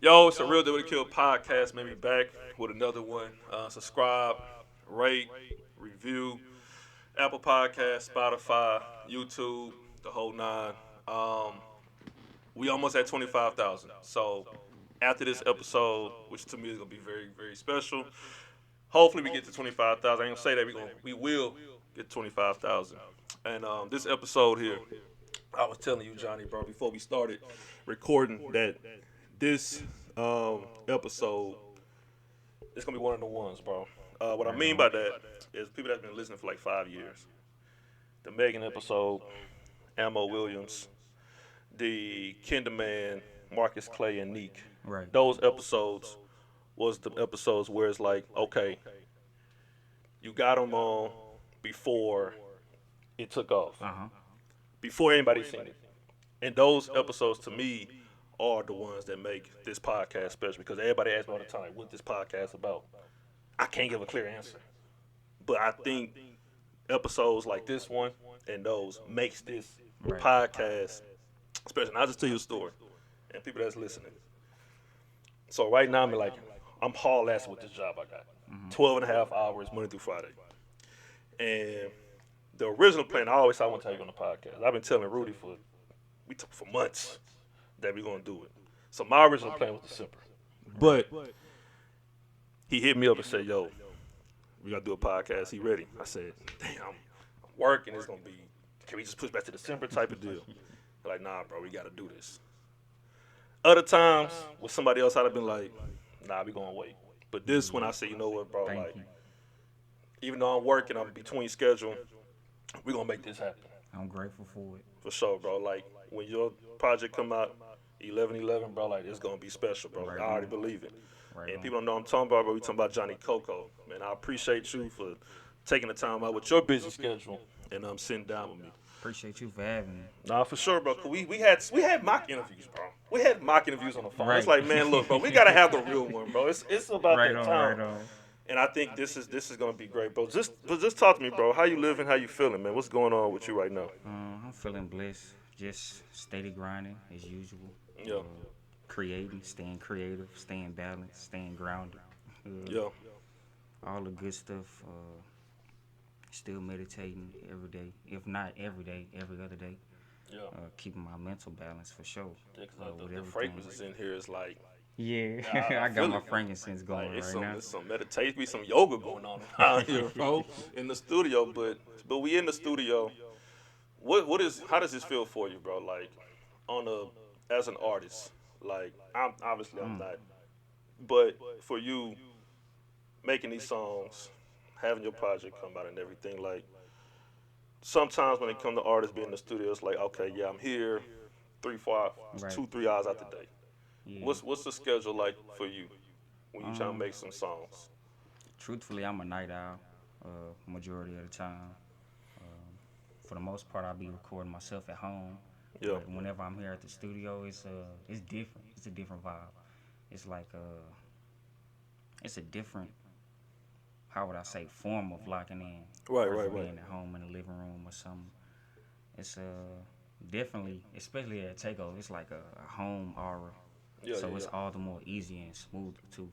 Yo, it's a Real Deal with Akil podcast. Maybe back with another one. Subscribe, rate, review, Apple Podcast, Spotify, YouTube, the whole nine. Um, we almost at 25,000. So after this episode, which to me is gonna be very, very special, hopefully we get to 25,000. I ain't gonna say that we will get 25,000. And this episode here, I was telling you, Johnny, bro, before we started recording that this episode is gonna be one of the ones, bro. What I Right mean on. by that is people that's been listening for like 5 years. The Megan episode, Ammo Williams, the Kinderman, Marcus Clay, and Neek. Right. Those episodes was the episodes where it's like, okay, you got them on before it took off, Uh huh. before anybody seen it. And those episodes to me are the ones that make this podcast special because everybody asks me all the time, what this podcast about? I can't give a clear answer. But I think episodes like this one and those makes this Right. podcast special. And I'll just tell you a story and people that's listening. So right now I'm haul ass with this job I got. 12 and a half hours Monday through Friday. And the original plan, I always said I want to tell you on the podcast. I've been telling Rudy for months that we're gonna do it. So my original plan was December. But he hit me up and said, yo, we gotta do a podcast. He ready? I said, damn, I'm working. It's gonna be, can we just push back to December type of deal? They're like, nah, bro, we gotta do this. Other times with somebody else, I'd have been like, nah, we gonna wait. But this one, I said, you know what, bro, Thank like, you. even though I'm working, I'm between schedule, we gonna make this happen. I'm grateful for it. For sure, bro. Like, when your project come out, 11/11, bro, like, it's gonna be special, bro. Right I already on. believe it. Right And on. people don't know I'm talking about, but we talking about Johnny Coco. Man, I appreciate you for taking the time out with your busy schedule and sitting down with me. Appreciate you for having me. Nah, for sure, bro. 'Cause we had mock interviews, bro. We had mock interviews on the phone. It's Right. like, man, look, bro, we gotta have the real one, bro. It's about Right that on. time. Right on. And I think this is gonna be great, bro. Just talk to me, bro. How you living? How you feeling, man? What's going on with you right now? I'm feeling blessed. Just steady grinding as usual. Yeah. Creating, staying creative, staying balanced, staying grounded. Yeah. All the good stuff. Still meditating every day. If not every day, every other day. Yeah. Keeping my mental balance for sure. Yeah, 'cause with the everything. fragrances in here is like, Yeah, I I got feel my it. frankincense going it's right some now. it's some meditation, be some yoga going on around here, bro, in the studio. But we in the studio. How does this feel for you, bro? Like on a as an artist, like I'm not, but for you making these songs, having your project come out and everything, like sometimes when it comes to artists being in the studio, it's like, okay, yeah, I'm here, 3 4 Right. 2 3 hours out the day. Yeah. What's the schedule like for you when you trying to Um, make some songs? Truthfully, I'm a night owl. Majority of the time, for the most part, I'll be recording myself at home. Yeah, But whenever I'm here at the studio, it's different. It's a different vibe. It's like it's a different, how would I say, form of locking in. right, Versus right, right. being at home in the living room or something. It's definitely, especially at Takeover, it's like a home aura. Yeah, So yeah, it's yeah. all the more easier and smoother too.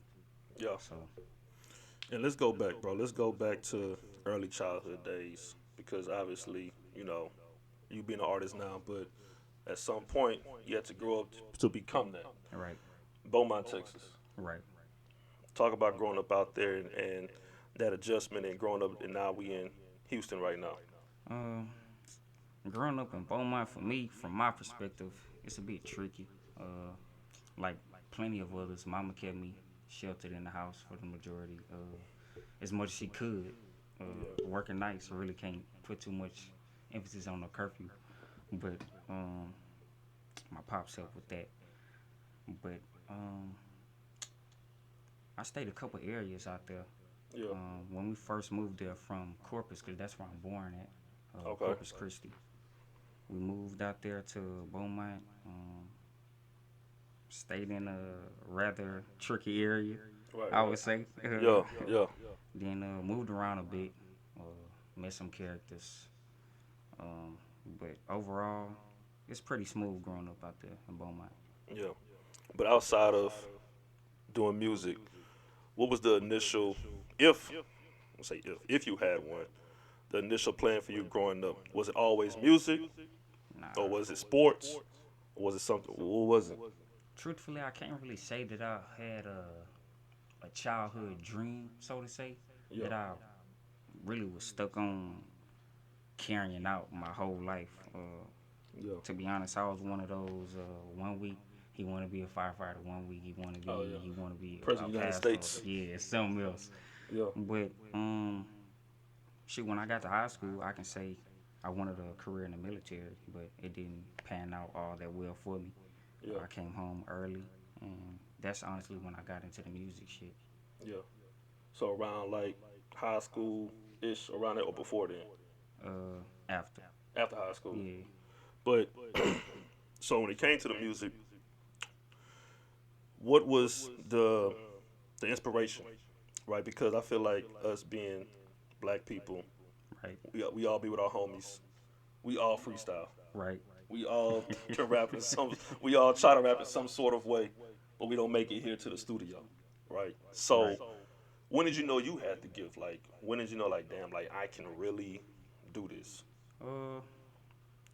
Yeah. So And let's go back, bro. Let's go back to early childhood days because obviously, you being an artist now, but at some point you had to grow up to become that. right, Beaumont, Texas. right. Talk about growing up out there and that adjustment and growing up, and now we in Houston right now. Uh, Growing up in Beaumont, for me, from my perspective, it's a bit tricky. Like plenty of others, Mama kept me sheltered in the house for the majority, as much as she could. Working nights, really can't put too much emphasis on the curfew, but my pops helped with that. But I stayed a couple areas out there. Yeah. When we first moved there from Corpus, because that's where I'm born at, Okay. Corpus Christi. We moved out there to Beaumont, stayed in a rather tricky area, Right. I right. would say. Yeah. Yeah. Then moved around a bit, uh, met some characters. But overall, it's pretty smooth growing up out there in Beaumont. Yeah. But outside of doing music, what was the initial, if, let's say if you had one, the initial plan for you growing up? Was it always music, or Nah. was it sports, or was it something? What was it? Truthfully, I can't really say that I had a childhood dream, so to say, Yeah, that I really was stuck on carrying out my whole life. yeah. To be honest, I was one of those. One week he want to be a firefighter. One week Oh yeah. he want to be President a of the United pastor. States. Yeah, something else. Yeah, But shit, when I got to high school, I can say I wanted a career in the military, but it didn't pan out all that well for me. yeah, I came home early, and that's honestly when I got into the music shit. yeah. So around like high school ish, around that or before then, After, after high school. yeah, But so when it came to the music, what was the inspiration, right? Because I feel like us being black people, right, we all be with our homies. We all freestyle. right, We all can rap in some. We all try to rap in some sort of way, but we don't make it here to the studio, right? So right. when did you know you had the gift? Like when did you know, like, damn, like I can really do this? Uh,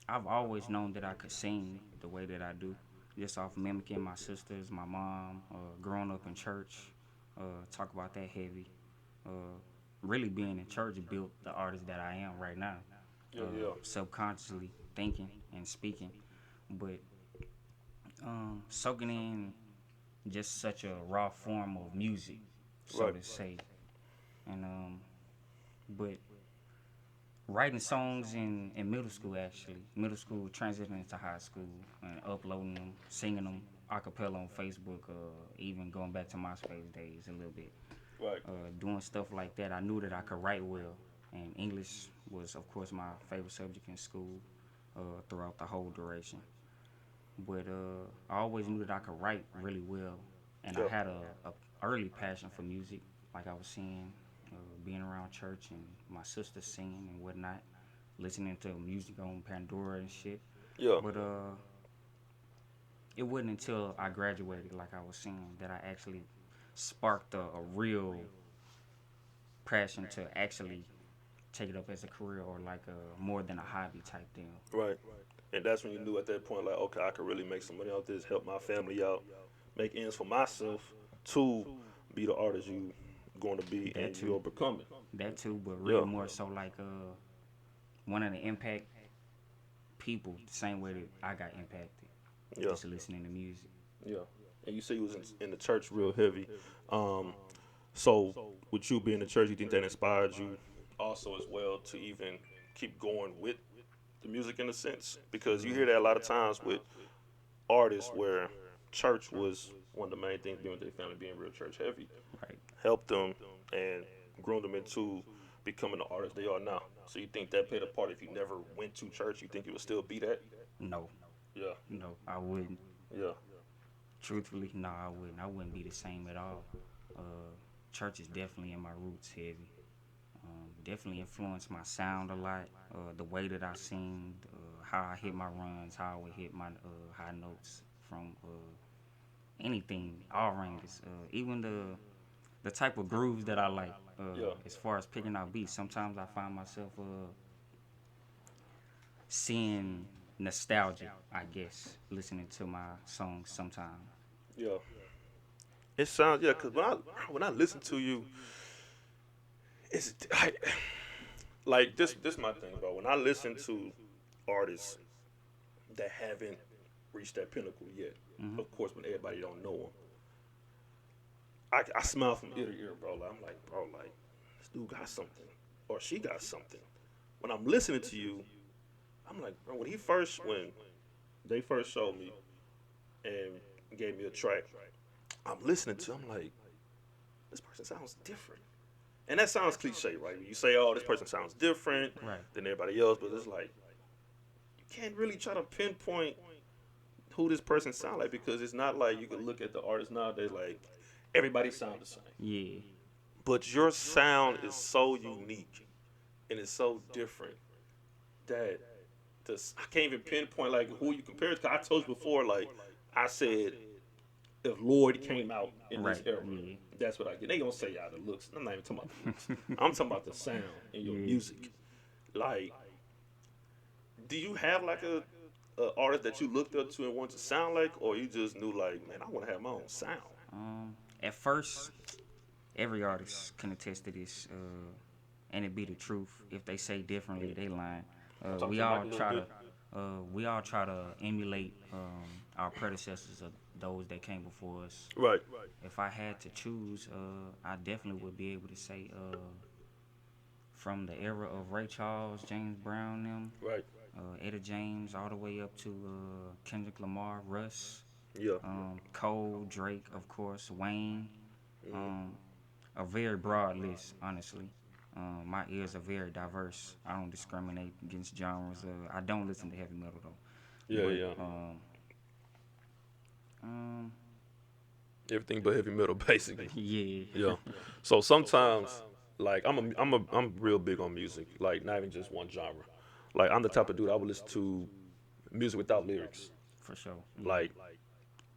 I've always known that I could sing the way that I do, just off mimicking my sisters, my mom, growing up in church, talk about that heavy. Uh, really being in church built the artist that I am right now. Yeah, yeah, Subconsciously thinking and speaking, but soaking in just such a raw form of music, so right, to say. And but writing songs in middle school, actually middle school transitioning into high school and uploading them, singing them a cappella on Facebook, even going back to MySpace days a little bit, right. doing stuff like that. I knew that I could write well, and English was of course my favorite subject in school throughout the whole duration. But I always knew that I could write really well, and I Yeah, had a early passion for music, like I was saying, being around church and my sister singing and whatnot, listening to music on Pandora and shit. yeah, But it wasn't until I graduated, like I was saying, that I actually sparked a real passion to actually take it up as a career or like a more than a hobby type deal. right. And that's when you knew at that point, like, okay, I could really make some money off this, help my family out, make ends for myself, to be the artist you going to be That and too, you're becoming. that too, but really Yeah, more so like wanting to impact people the same way that I got impacted, yeah, just listening to music. yeah. And you say you was in the church real heavy. Um, so with you being in the church, you think that inspired you also as well to even keep going with the music in a sense? Because you hear that a lot of times with artists where church was one of the main things being with their family, being real church heavy, Right? helped them and grown them into becoming the artists they are now. So you think that played a part? If you never went to church, you think you would still be that? No, Yeah, no, I wouldn't. yeah, Truthfully, no, I wouldn't. I wouldn't be the same at all. Church is definitely in my roots heavy. Definitely influenced my sound a lot. The way that I sing, how I hit my runs, how I would hit my high notes from anything, all ranges. Even the type of grooves that I like. yeah, As far as picking out beats, sometimes I find myself seeing nostalgia, I guess, listening to my songs sometimes. yeah. It sounds, yeah. Cause when I listen to you, it's like this my thing, bro. When I listen to artists that haven't reached that pinnacle yet, Hmm. of course, when everybody don't know them, I smile from ear to ear, bro. Like, I'm like, bro, like this dude got something, or she got something. When I'm listening to you, I'm like, bro, when they first showed me and gave me a track, I'm listening to, I'm like, this person sounds different. And that sounds cliche, right? You say, oh, this person sounds different Right. than everybody else, but it's like you can't really try to pinpoint who this person sound like, because it's not like you can look at the artists nowadays like everybody sound the same. Yeah. But your sound is so unique and it's so different that I can't even pinpoint like who you compare it to. I told you before, like I said, if Lloyd came out in this Right. era. Yeah. That's what I get. They gonna say the looks. I'm not even talking about the looks. I'm talking about the sound in your Yeah. music. Like, do you have like a artist that you looked up to and wanted to sound like, or you just knew like, man, I want to have my own sound? At first, every artist can attest to this, and it be the truth. If they say differently, they lying. I'll Uh, talk we to the mic all a little try to, bit. we all try to emulate our predecessors of those that came before us. Right. If I had to choose, I definitely would be able to say from the era of Ray Charles, James Brown, them, Right. Etta James, all the way up to Kendrick Lamar, Russ, Yeah. Cole, Drake, of course, Wayne. Hmm. Um, a very broad list, honestly. My ears are very diverse. I don't discriminate against genres. I don't listen to heavy metal though, Yeah. but Yeah. um, Everything but heavy metal, basically. yeah, Yeah. So sometimes, like, I'm real big on music. Like, not even just one genre. Like, I'm the type of dude I would listen to music without lyrics. for sure. Yeah. Like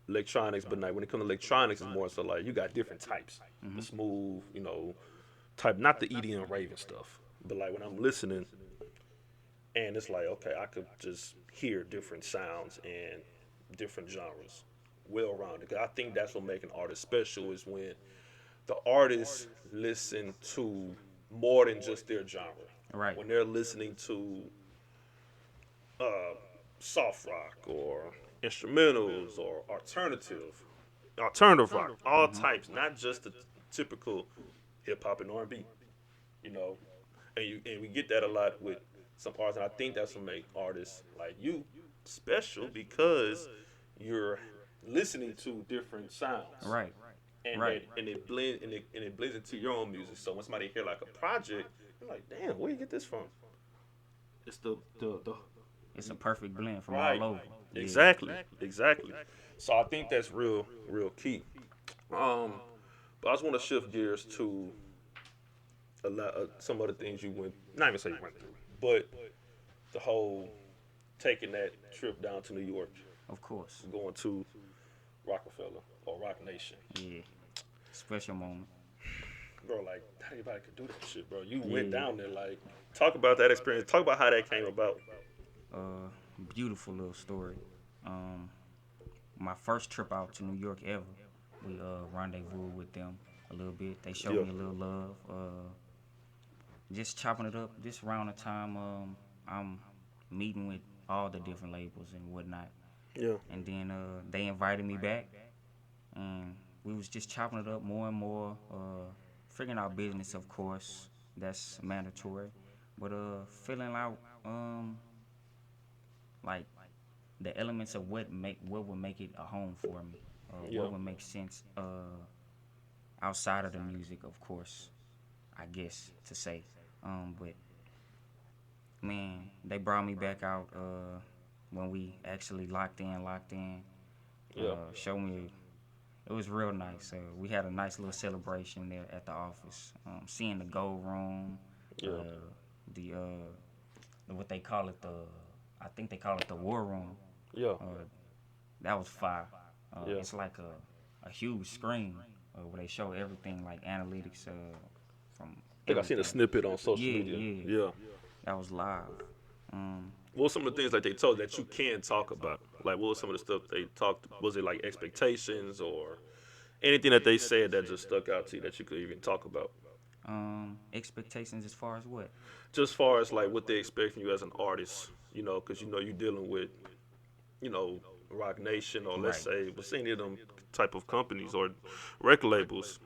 electronics, but like when it comes to electronics, it's more so like you got different types. The smooth, type, not the EDM raving stuff, but like when I'm listening, and it's like, okay, I could just hear different sounds and different genres, well rounded. I think that's what makes an artist special is when the artists listen to more than just their genre. Right. When they're listening to uh, soft rock or instrumentals or alternative rock, all types, not just the typical hip hop and R&B. You know, and we get that a lot with some artists, and I think that's what make artists like you special because you're listening to different sounds, Right. and Right. it blends into your own music. So when somebody hear like a project, you're like, damn, where you get this from? It's the It's a perfect blend from right, all over. Yeah. exactly. So I think that's real key. Um, but I just want to shift gears to a lot some other things you went, not even say you went through, but the whole taking that trip down to New York, Of course. going to Rockefeller or Rock Nation, Yeah. Special moment. bro. Like not anybody could do that shit, bro. You went Yeah. down there, like talk about that experience. Talk about how that came about. Uh, Beautiful little story. Um, my first trip out to New York ever. We rendezvous with them a little bit. They showed Yeah, me a little love. Just chopping it up. Just around the time I'm meeting with all the different labels and whatnot. yeah, And then they invited me back, and we was just chopping it up more and more. Figuring out business, of course, that's mandatory. But filling out like the elements of what would make it a home for me. yeah, What would make sense outside of the music, of course, I guess to say. But man, they brought me back out when we actually locked in. yeah, Showed me it was real nice. We had a nice little celebration there at the office. Seeing the gold room, uh, yeah, the what they call it, the I think they call it the war room. yeah, Uh, that was fire. yeah. It's like a huge screen where they show everything like analytics from I think I seen a everything. snippet on social Yeah, media. yeah, Yeah. that was live. Um, What were some of the things like they told that you can talk about? Like what was some of the stuff they talked? Was it like expectations or anything that they said that just stuck out to you that you could even talk about? Expectations as far as what? Just far as like what they expect from you as an artist, because you're dealing with, you know, Rock Nation or let's Right. say, but any of them type of companies or record labels,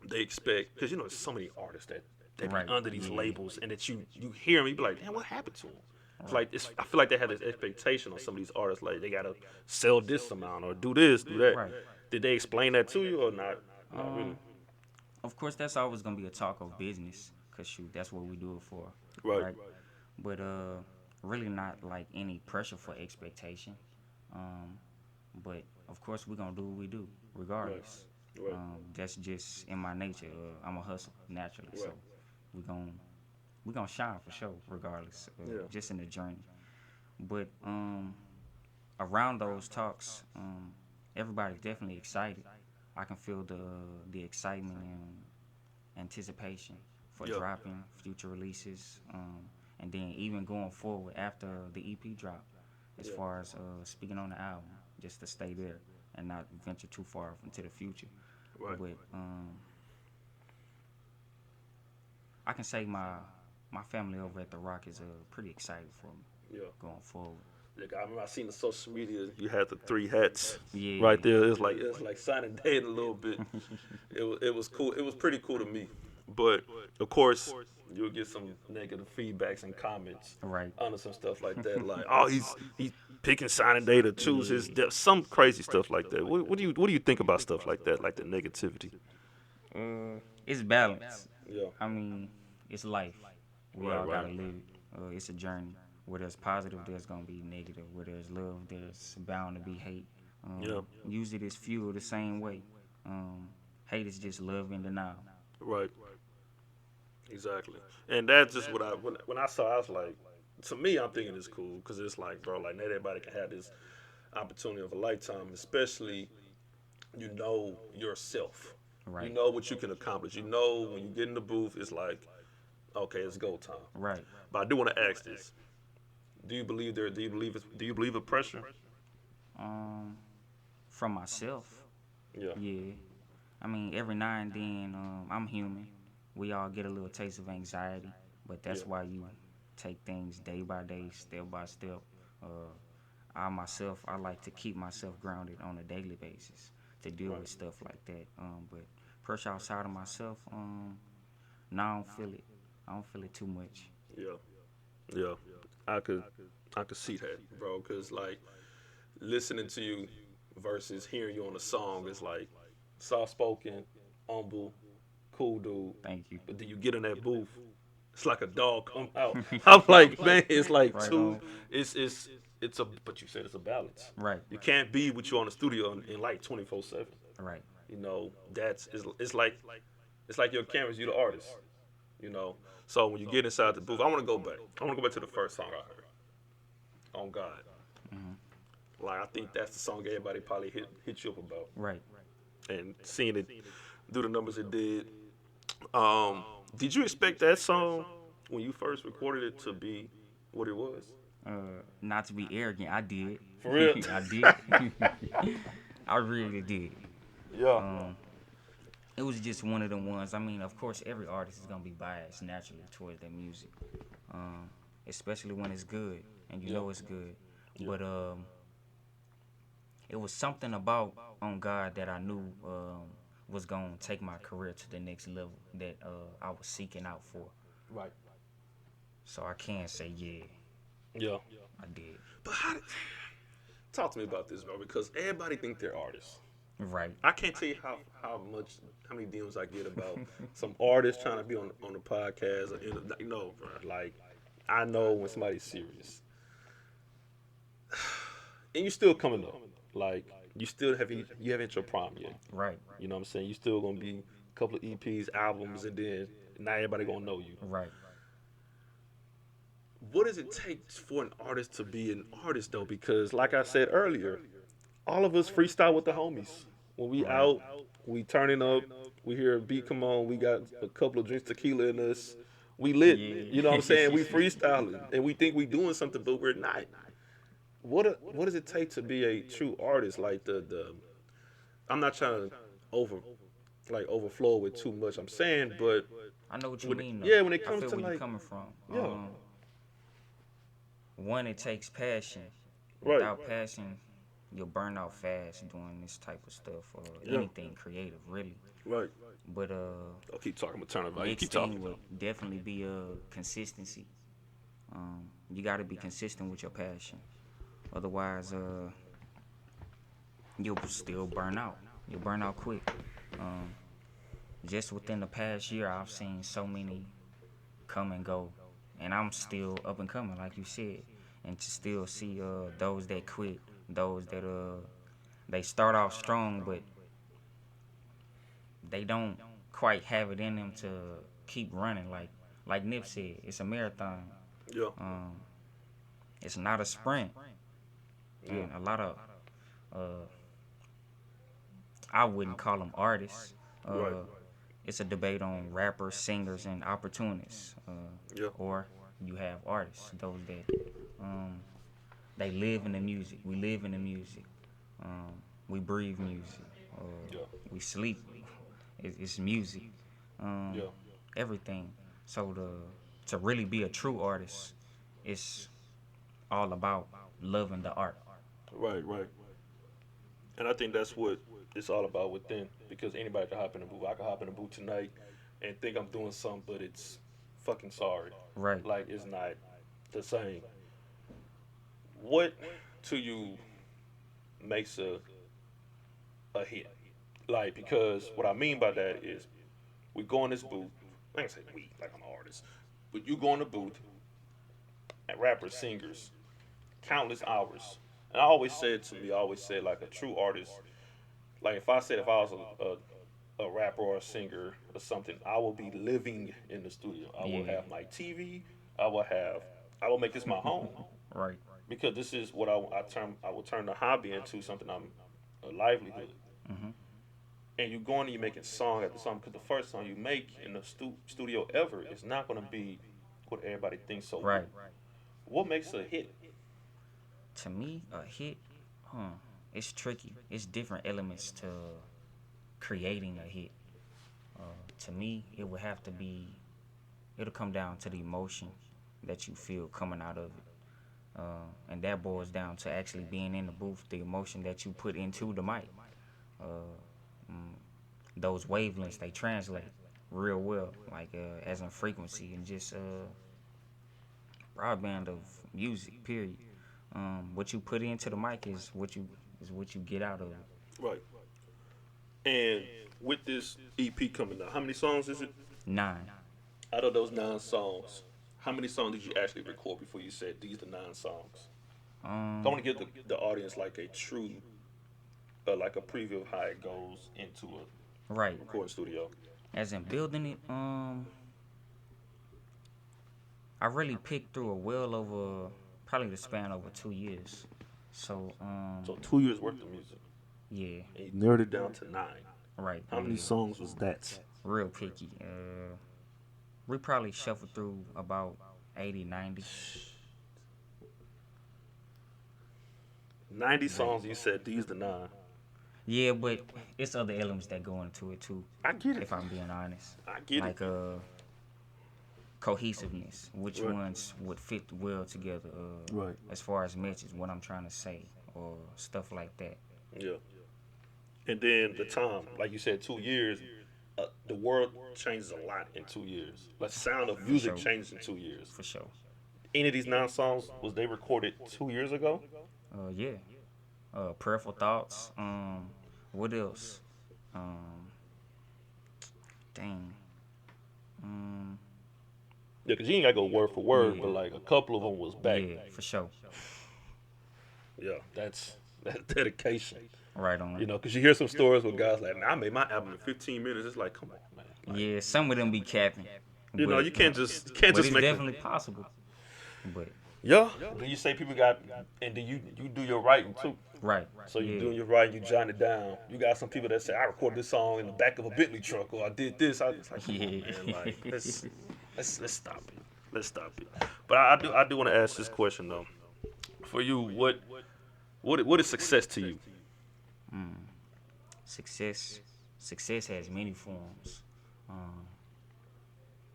they expect because there's so many artists that be Right. under these Yeah. labels and that you hear them, you be like, damn, what happened to them? It's Right. like I feel like they have this expectation on some of these artists, like they gotta sell this amount or do this, do that. Right. Did they explain that to you or not? Not really. Um, of course, that's always gonna be a talk of business, cause shoot, that's what we do it for, Right. right? But really not like any pressure for expectation. Um, but of course, we gonna do what we do, Right. regardless. Right. That's just in my nature. I'm a hustle naturally, so Right. we gon' we gonna shine for sure, regardless. Yeah. Just in the journey. But around those talks, everybody's definitely excited. I can feel the excitement and anticipation for Yeah. dropping future releases, and then even going forward after the EP drop, as Yeah. far as speaking on the album, just to stay there and not venture too far into the future. Right. But I can say my family over at the Rock is pretty excited for me Yeah. going forward. Like, I remember I seen the social media. You had the three hats Yeah. right there. It's like signing day a little bit. It was cool. It was pretty cool to me. But of course, you'll get some negative feedbacks and comments Right. under some stuff like that. Like, oh, he's picking signing day to choose his Yeah. some crazy stuff like that. What do you think about stuff like that, like the negativity? It's balance. Yeah. I mean, it's life. We Right. all Right. gotta live it. It's a journey. Where there's positive, there's gonna be negative. Where there's love, there's bound to be hate. Yeah. Use it as fuel the same way. Um, Hate is just love in denial. Right. Exactly. And that's just what when I saw, I was like, to me, I'm thinking it's cool because it's like, bro, like not everybody can have this opportunity of a lifetime, especially yourself. You Right. know what you can accomplish. You know when you get in the booth, it's like, okay, it's go time. Right. But I do want to ask this: Do you believe there? Do you believe in pressure? Um, from myself, Yeah. yeah. I mean, every now and then, I'm human. We all get a little taste of anxiety, but Yeah. that's why you take things day by day, step by step. Uh, I like to keep myself grounded on a daily basis to deal Right. with stuff like that. But pressure outside of myself, no, I don't feel it. I don't feel it too much. Yeah. Yeah. I could I could see that, bro. Cause like listening to you versus hearing you on a song is like soft spoken, humble, cool dude. Thank you. But then you get in that booth, it's like a dog come out. I'm like, man, it's like Right two. on. It's a. But you said it's a balance. Right. You can't be with you on the studio in like 24/7. Right. You know, it's like your cameras, you the artist. You know, so when you get inside the booth, I want to go back. I want to go back to the first song I heard, "On God." Like I think that's the song everybody probably hit you up about, Right. and seeing it do the numbers it did. Um, did you expect that song when you first recorded it to be what it was? Not to be arrogant, I did. For real? I did. I really did. Yeah. Um, it was just one of them ones. I mean, of course, every artist is gonna be biased naturally towards their music, um, especially when it's good and you Yeah. know it's good. Yeah. But it was something about On God that I knew was gonna take my career to the next level that I was seeking out for. Right. So I can say, yeah, Yeah. I did. But talk to me about this, bro? Because everybody think they're artists. Right. I can't tell you how many DMs I get about some artists trying to be on the podcast. Bro. Like I know when somebody's serious, and you still coming up. Like you haven't hit your prime yet. Right. You know what I'm saying? You still gonna be a couple of EPs, albums, and then not everybody gonna know you. Right. What does it take for an artist to be an artist though? Because like I said earlier, all of us freestyle with the homies. When we Right. out, we turning up, we hear a beat come on, we got a couple of drinks tequila in us. We lit. You know what I'm saying? We Yeah. freestyling and we think we doing something, but we're not. What does it take to be a true artist? Like the I'm not trying to overflow with too much I'm saying, but I know what you when it, mean, though. yeah, when it I comes feel to where you're like coming from. yeah, One, it takes passion. right, Without passion, you'll burn out fast doing this type of stuff or yeah, anything creative, really. right. But I'll keep talking. I'm gonna turn it back. You next keep talking. thing would definitely be consistency. You got to be consistent with your passion. Otherwise, you'll still burn out. You'll burn out quick. Um, just within the past year, I've seen so many come and go, and I'm still up and coming, like you said. And to still see those that quit, those that they start off strong, but they don't quite have it in them to keep running. Like Nip said, it's a marathon. Yeah, Um, it's not a sprint. yeah, And a lot of uh, I wouldn't call them artists. Right. It's a debate on rappers, singers, and opportunists. Yeah. Or you have artists, those that um, they live in the music. We live in the music. Um, we breathe music. Yeah. We sleep. It's music. Um, Yeah. everything. So to really be a true artist, it's all about loving the art. Right. Right. And I think that's what it's all about within. Because anybody can hop in the booth. I can hop in the booth tonight and think I'm doing something, but it's fucking sorry. Right. Like it's not the same. What to you makes a hit? Like because what I mean by that is we go in this booth. I ain't say we like I'm an artist, but you go in the booth and rappers, singers, countless hours. And I always said to me, I always said like a true artist. Like if I was a rapper or a singer or something, I will be living in the studio. I will Yeah. have my TV. I will have. I will make this my home Right. because this is what I will turn the hobby into something I'm a livelihood. Hmm. And you're going and you're making song after song because the first song you make in the studio ever is not going to be what everybody thinks. So Right. what makes a hit? To me, a hit, huh? It's tricky. It's different elements to creating a hit. To me, it would have to be. It'll come down to the emotion that you feel coming out of it. And that boils down to actually being in the booth, the emotion that you put into the mic. Uh, mm, those wavelengths, they translate real well, like as in frequency and just broadband of music. Period. What you put into the mic is what you get out of it. Right. And with this EP coming out, how many songs is it? 9. Out of those 9 songs, how many songs did you actually record before you said these are 9 songs? I Um, want to give the audience like a true, like a preview of how it goes into a right. recording studio. As in building it, I really picked through a well over probably the span over 2 years. So, So 2 years worth of music, yeah, and you narrowed it down to 9. right, How many yeah, songs was that? real picky. We probably shuffled through about 80, 90. 90 But songs. You said these the 9. yeah, but it's other elements that go into it too, I get it. if I'm being honest. I get it. Like cohesiveness, which Right. ones would fit well together, Right. as far as message, what I'm trying to say, or stuff like that. Yeah. And then the time, like you said, 2 years. The world changes a lot in 2 years. Like sound of For music sure, changes in 2 years. for sure. Any of these 9 songs was they recorded 2 years ago? Yeah. Prayerful thoughts. What else? Um, dang. Um, Yeah, because you ain't got to go word for word, yeah, but like a couple of them was back. yeah, for sure. Yeah, that's dedication. Right on. You know, because you hear some stories where guys like, man, I made my album in 15 minutes. It's like, come on, man. Like, Yeah, some of them be capping, you know, but you can't just it's make definitely possible. But yeah. Do you say people got, and do you do your writing too? right, So you yeah, doing your writing, you jotting it down. You got some people that say, I recorded this song in the back of a Bentley truck, or I did this. It's like, come on, man. Like, yeah. let's stop it. Let's stop it. But I do want to ask this question though. For you, what is success to you? Success, success has many forms. Um,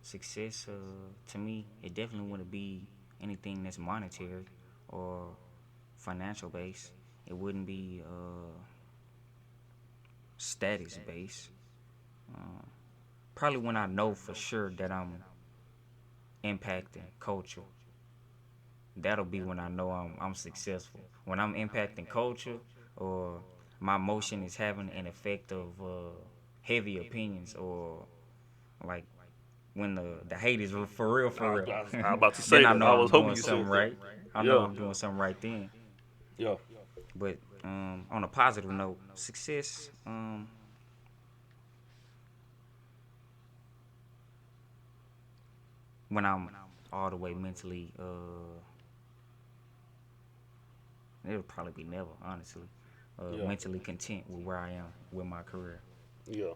success, to me, it definitely wouldn't be anything that's monetary or financial based. It wouldn't be status based. Probably when I know for sure that I'm impacting culture, that'll be when I know I'm successful. When I'm impacting culture, or my motion is having an effect of heavy opinions, or like when the hate is I, for real, I, I about to then say I that. know I was I'm hoping doing you something said that. right. I know Yeah, I'm doing something right then. yeah, But on a positive note, success, when I'm all the way mentally, it'll probably be never, honestly. Yeah. mentally content with where I am with my career. Yeah.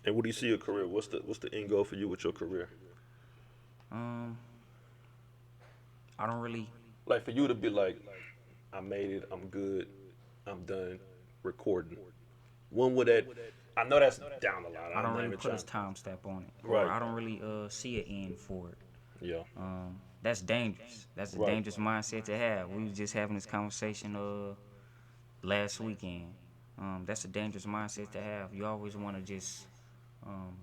And what do you see your career? What's the end goal for you with your career? Um, I don't really, Like for you to be like, I made it. I'm good. I'm done recording. When would that? I know that's down the line. I I'm don't not really even put a trying. time stamp on it, or Right. I don't really see an end for it. Yeah. That's dangerous. That's a Right. dangerous mindset to have. We was just having this conversation last weekend. That's a dangerous mindset to have. You always want to just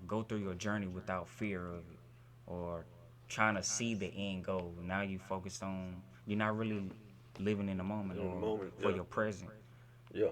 go through your journey without fear of it, or trying to see the end goal. Now you focused on, you're not really living in the moment In the or moment. for Yeah. your present. Yeah.